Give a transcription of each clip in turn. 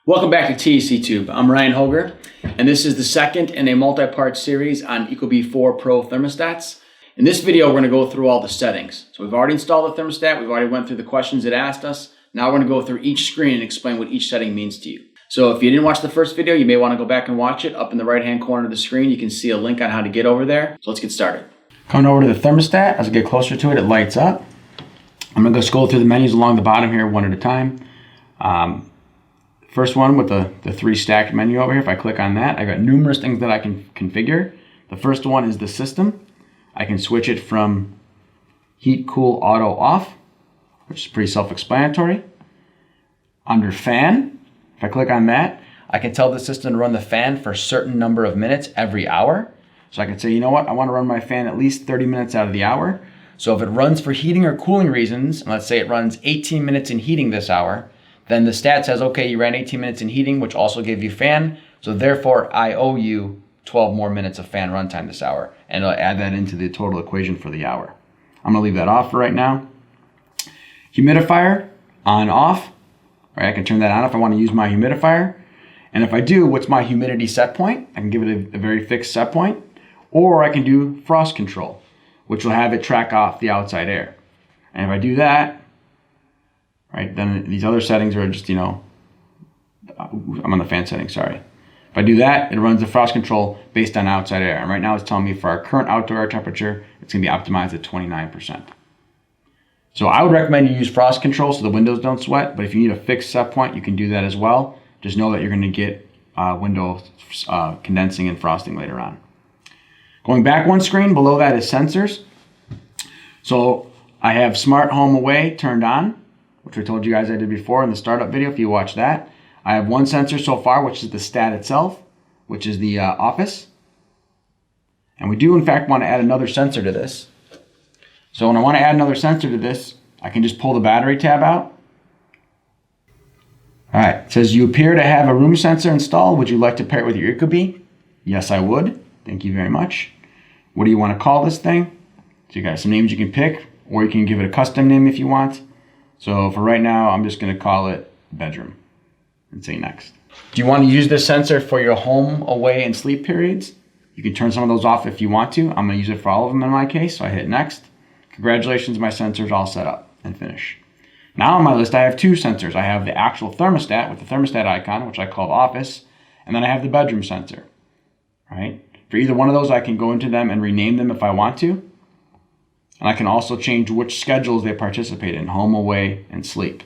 Welcome back to TEC Tube. I'm Ryan Hoger, and this is the second in a multi-part series on ecobee 4 Pro thermostats. In this video, we're going to go through all the settings. So we've already installed the thermostat. We've already went through the questions it asked us. Now we're going to go through each screen and explain what each setting means to you. So if you didn't watch the first video, you may want to go back and watch it. Up in the right-hand corner of the screen, you can see a link on how to get over there. So let's get started. Coming over to the thermostat, as I get closer to it, it lights up. I'm going to go scroll through the menus along the bottom here one at a time. First one with the three stacked menu over here, if I click on that, I got numerous things that I can configure. The first one is the system. I can switch it from heat, cool, auto, off, which is pretty self-explanatory. Under fan, if I click on that, I can tell the system to run the fan for a certain number of minutes every hour. So I can say, you know what, I want to run my fan at least 30 minutes out of the hour. So if it runs for heating or cooling reasons, and let's say it runs 18 minutes in heating this hour, then the stat says, okay, you ran 18 minutes in heating, which also gave you fan, so therefore I owe you 12 more minutes of fan runtime this hour, and it'll add that into the total equation for the hour. I'm gonna leave that off for right now. Humidifier, on, off. Right, I can turn that on if I wanna use my humidifier. And if I do, what's my humidity set point? I can give it a very fixed set point, or I can do frost control, which will have it track off the outside air. And if I do that, right, then these other settings are just, I'm on the fan setting, sorry. If I do that, it runs the frost control based on outside air. And right now it's telling me for our current outdoor air temperature, it's gonna be optimized at 29%. So I would recommend you use frost control so the windows don't sweat, but if you need a fixed set point, you can do that as well. Just know that you're gonna get window condensing and frosting later on. Going back one screen, below that is sensors. So I have Smart Home Away turned on, which I told you guys I did before in the startup video, if you watch that. I have one sensor so far, which is the stat itself, which is the office. And we do, in fact, want to add another sensor to this. So when I want to add another sensor to this, I can just pull the battery tab out. All right, it says, you appear to have a room sensor installed. Would you like to pair it with your ecobee? Yes, I would. Thank you very much. What do you want to call this thing? So you got some names you can pick, or you can give it a custom name if you want. So for right now, I'm just going to call it bedroom and say next. Do you want to use this sensor for your home, away, and sleep periods? You can turn some of those off if you want to. I'm going to use it for all of them in my case, so I hit next. Congratulations, my sensor's all set up, and finish. Now on my list, I have two sensors. I have the actual thermostat with the thermostat icon, which I call office, and then I have the bedroom sensor, right? For either one of those, I can go into them and rename them if I want to. And I can also change which schedules they participate in, home, away, and sleep.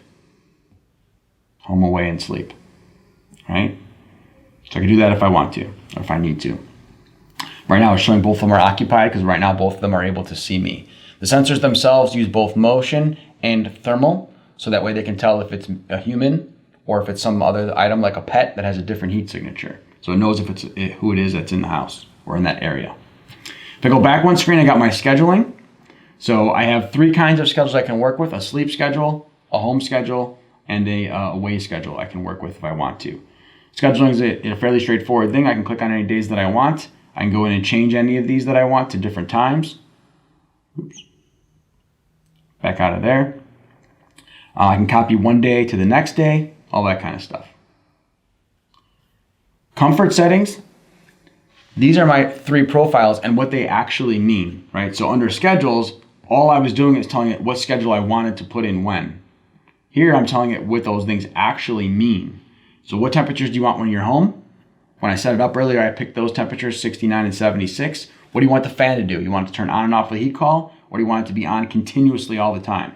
Home, away, and sleep, right? So I can do that if I want to, or if I need to. Right now it's showing both of them are occupied because right now both of them are able to see me. The sensors themselves use both motion and thermal, so that way they can tell if it's a human or if it's some other item like a pet that has a different heat signature. So it knows if it's who it is that's in the house or in that area. If I go back one screen, I got my scheduling. So I have three kinds of schedules I can work with: a sleep schedule, a home schedule, and a away schedule I can work with if I want to. Scheduling is a fairly straightforward thing. I can click on any days that I want. I can go in and change any of these that I want to different times. Oops. Back out of there. I can copy one day to the next day, all that kind of stuff. Comfort settings. These are my three profiles and what they actually mean, right? So under schedules, all I was doing is telling it what schedule I wanted to put in when. Here I'm telling it what those things actually mean. So what temperatures do you want when you're home? When I set it up earlier, I picked those temperatures, 69 and 76. What do you want the fan to do? You want it to turn on and off the heat coil, or do you want it to be on continuously all the time?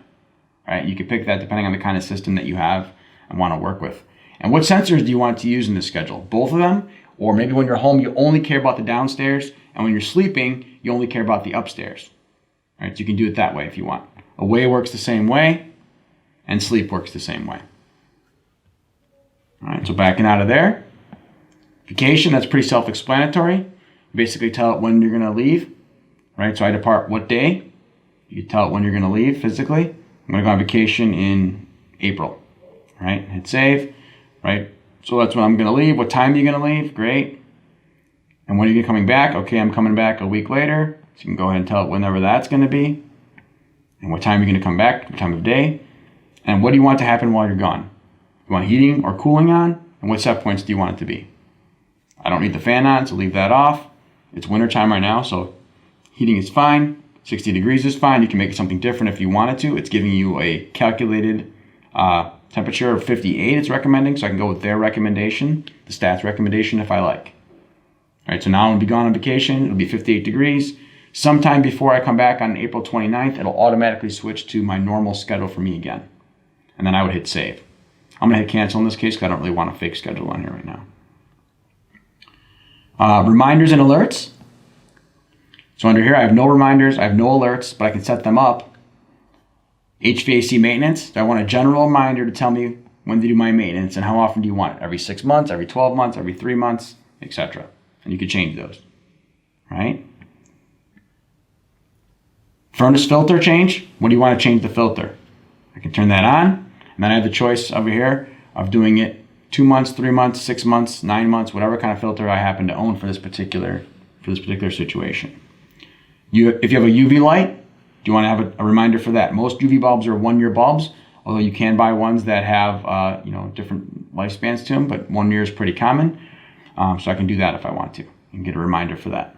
Right? You can pick that depending on the kind of system that you have and want to work with. And what sensors do you want to use in this schedule? Both of them? Or maybe when you're home, you only care about the downstairs, and when you're sleeping, you only care about the upstairs. Right? So you can do it that way if you want. Away works the same way, and sleep works the same way. All right, so backing out of there. Vacation, that's pretty self-explanatory. You basically tell it when you're going to leave. Right? So I depart what day. You tell it when you're going to leave physically. I'm going to go on vacation in April. Right? Hit save. Right? So that's when I'm going to leave. What time are you going to leave? Great. And when are you coming back? Okay, I'm coming back a week later. So you can go ahead and tell it whenever that's going to be. And what time you're going to come back, what time of day. And what do you want to happen while you're gone? You want heating or cooling on? and what set points do you want it to be. I don't need the fan on, so leave that off. It's winter time right now, so heating is fine. 60 degrees is fine. You can make it something different if you wanted to. It's giving you a calculated temperature of 58 it's recommending, so I can go with their recommendation, the stats recommendation if I like. All right, so now I'm going to be gone on vacation. It'll be 58 degrees. Sometime before I come back on April 29th, it'll automatically switch to my normal schedule for me again. And then I would hit save. I'm going to hit cancel in this case because I don't really want a fake schedule on here right now. Reminders and alerts. So under here, I have no reminders, I have no alerts, but I can set them up. HVAC maintenance. I want a general reminder to tell me when to do my maintenance and how often do you want it. Every 6 months, every 12 months, every 3 months, etc. And you can change those, right? Furnace filter change. When do you want to change the filter? I can turn that on, and then I have the choice over here of doing it 2 months, 3 months, 6 months, 9 months, whatever kind of filter I happen to own for this particular situation. If you have a UV light, do you want to have a reminder for that? Most UV bulbs are 1-year bulbs, although you can buy ones that have different lifespans to them, but 1 year is pretty common. So I can do that if I want to and get a reminder for that.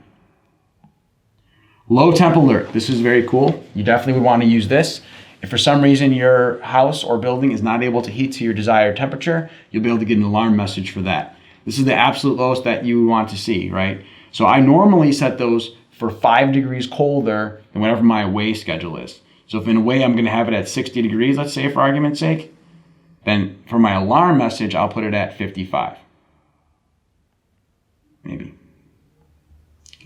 Low temp alert. This is very cool. You definitely would want to use this. If for some reason your house or building is not able to heat to your desired temperature, you'll be able to get an alarm message for that. This is the absolute lowest that you want to see, right? So I normally set those for 5 degrees colder than whatever my away schedule is. So if in a way I'm going to have it at 60 degrees, let's say for argument's sake, then for my alarm message, I'll put it at 55. Maybe.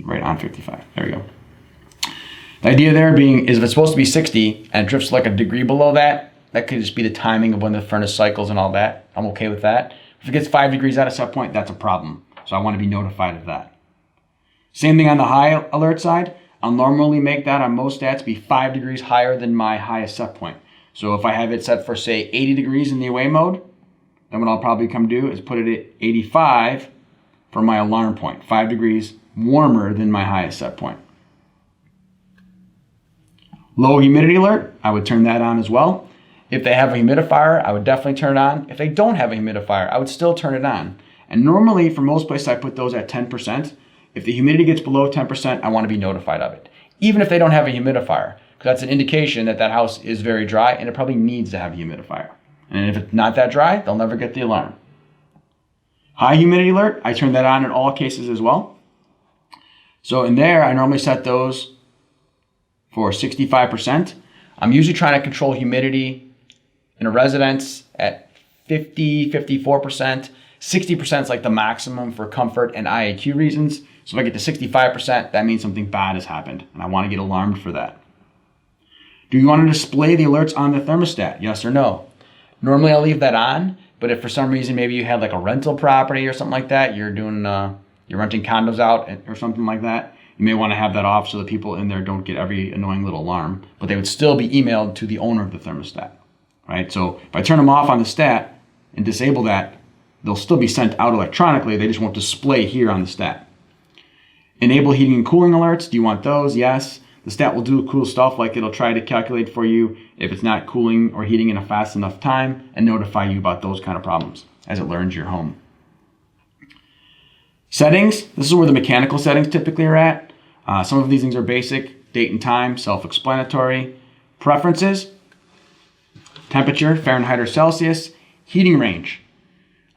Right on 55. There we go. The idea there being is if it's supposed to be 60 and it drifts like a degree below that, that could just be the timing of when the furnace cycles and all that. I'm okay with that. If it gets 5 degrees at a set point, that's a problem. So I want to be notified of that. Same thing on the high alert side. I'll normally make that on most stats be 5 degrees higher than my highest set point. So if I have it set for, say, 80 degrees in the away mode, then what I'll probably come do is put it at 85 for my alarm point, 5 degrees warmer than my highest set point. Low humidity alert, I would turn that on as well. If they have a humidifier, I would definitely turn it on. If they don't have a humidifier, I would still turn it on. And normally, for most places, I put those at 10%. If the humidity gets below 10%, I want to be notified of it. Even if they don't have a humidifier, because that's an indication that that house is very dry and it probably needs to have a humidifier. And if it's not that dry, they'll never get the alarm. High humidity alert, I turn that on in all cases as well. So in there, I normally set those for 65%. I'm usually trying to control humidity in a residence at 50, 54%. 60% is like the maximum for comfort and IAQ reasons. So if I get to 65%, that means something bad has happened, and I want to get alarmed for that. Do you want to display the alerts on the thermostat? Yes or no? Normally I'll leave that on, but if for some reason maybe you have like a rental property or something like that, you're renting condos out or something like that, you may want to have that off so that people in there don't get every annoying little alarm, but they would still be emailed to the owner of the thermostat, right? So if I turn them off on the stat and disable that, they'll still be sent out electronically. They just won't display here on the stat. Enable heating and cooling alerts. Do you want those? Yes. The stat will do cool stuff like it'll try to calculate for you if it's not cooling or heating in a fast enough time and notify you about those kind of problems as it learns your home. Settings. This is where the mechanical settings typically are at. Some of these things are basic. Date and time, self-explanatory. Preferences. Temperature, Fahrenheit or Celsius. Heating range.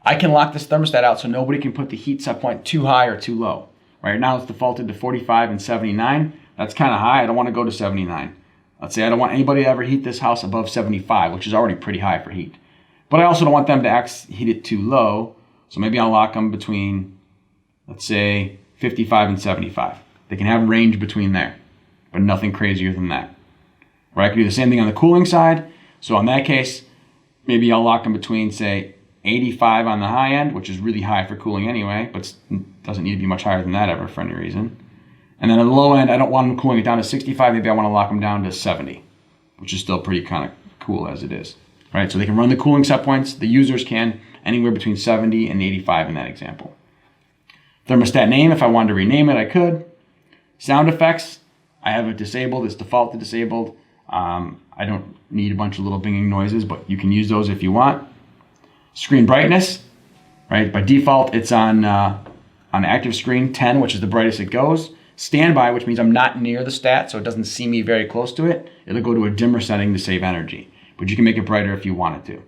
I can lock this thermostat out so nobody can put the heat set point too high or too low. Right now it's defaulted to 45 and 79. That's kind of high. I don't want to go to 79. Let's say I don't want anybody to ever heat this house above 75, which is already pretty high for heat. But I also don't want them to heat it too low. So maybe I'll lock them between, let's say, 55 and 75. They can have range between there, but nothing crazier than that. Or I can do the same thing on the cooling side. So in that case, maybe I'll lock them between, say, 85 on the high end, which is really high for cooling anyway, but doesn't need to be much higher than that ever for any reason. And then on the low end, I don't want them cooling it down to 65. Maybe I want to lock them down to 70, which is still pretty kind of cool as it is. Right? So they can run the cooling set points. The users can anywhere between 70 and 85 in that example. Thermostat name, if I wanted to rename it, I could. Sound effects, I have it disabled. It's default to disabled. I don't need a bunch of little binging noises, but you can use those if you want. Screen brightness, right? By default, it's on active screen 10, which is the brightest it goes. Standby, which means I'm not near the stat, so it doesn't see me very close to it. It'll go to a dimmer setting to save energy, but you can make it brighter if you wanted to.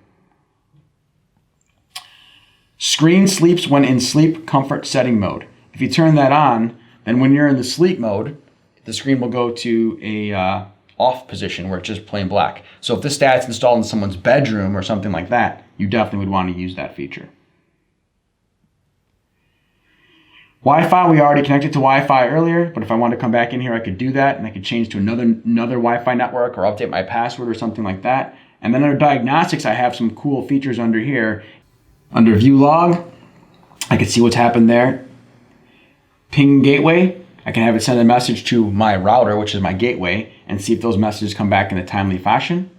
Screen sleeps when in sleep comfort setting mode. If you turn that on, then when you're in the sleep mode, the screen will go to a off position where it's just plain black. So if this stat's installed in someone's bedroom or something like that, you definitely would want to use that feature. Wi-Fi, we already connected to Wi-Fi earlier, but if I want to come back in here, I could do that, and I could change to another Wi-Fi network or update my password or something like that. And then under diagnostics, I have some cool features under here. Under view log, I can see what's happened there. Ping gateway, I can have it send a message to my router, which is my gateway, and see if those messages come back in a timely fashion,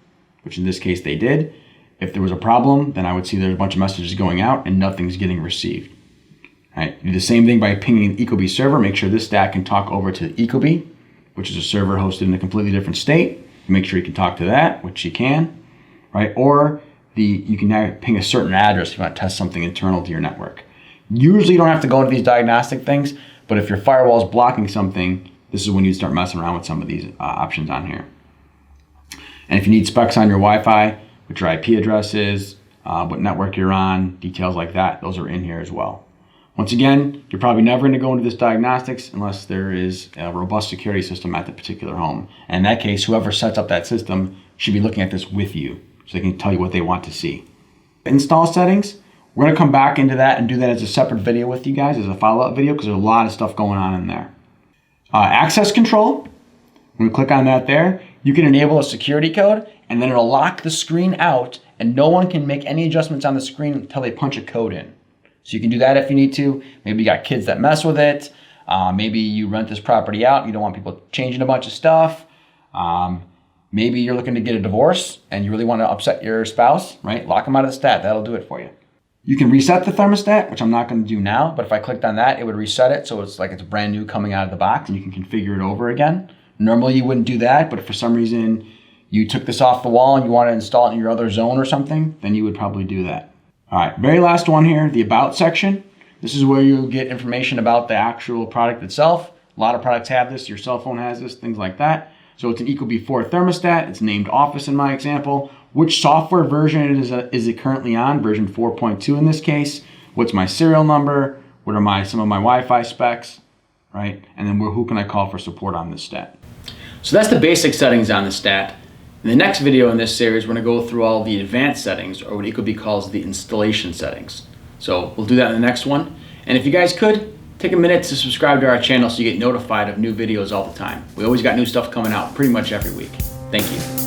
which in this case they did. If there was a problem, then I would see there's a bunch of messages going out and nothing's getting received. All right, do the same thing by pinging an ecobee server. Make sure this stat can talk over to ecobee, which is a server hosted in a completely different state. Make sure you can talk to that, which you can, right? Or you can now ping a certain address if you want to test something internal to your network. Usually you don't have to go into these diagnostic things, but if your firewall is blocking something, this is when you start messing around with some of these options on here. And if you need specs on your Wi-Fi, what your IP address is, what network you're on, details like that, those are in here as well. Once again, you're probably never going to go into this diagnostics unless there is a robust security system at the particular home. And in that case, whoever sets up that system should be looking at this with you so they can tell you what they want to see. Install settings, we're going to come back into that and do that as a separate video with you guys, as a follow-up video, because there's a lot of stuff going on in there. Access control, when we click on that there, you can enable a security code, and then it'll lock the screen out, and no one can make any adjustments on the screen until they punch a code in. So you can do that if you need to. Maybe you got kids that mess with it. Maybe you rent this property out. You don't want people changing a bunch of stuff. Maybe you're looking to get a divorce and you really want to upset your spouse, right? Lock them out of the stat. That'll do it for you. You can reset the thermostat, which I'm not going to do now, but if I clicked on that, it would reset it so it's like it's brand new coming out of the box, and you can configure it over again. Normally you wouldn't do that, but if for some reason you took this off the wall and you want to install it in your other zone or something, then you would probably do that. All right, very last one here, the About section. This is where you'll get information about the actual product itself. A lot of products have this, your cell phone has this, things like that. So it's an ecobee 4 thermostat, it's named Office in my example. Which software version is it currently on, version 4.2 in this case. What's my serial number, what are some of my Wi-Fi specs, right? And then who can I call for support on this stat. So that's the basic settings on the stat. In the next video in this series, we're going to go through all the advanced settings, or what ecobee calls the installation settings. So we'll do that in the next one. And if you guys could, take a minute to subscribe to our channel so you get notified of new videos all the time. We always got new stuff coming out pretty much every week. Thank you.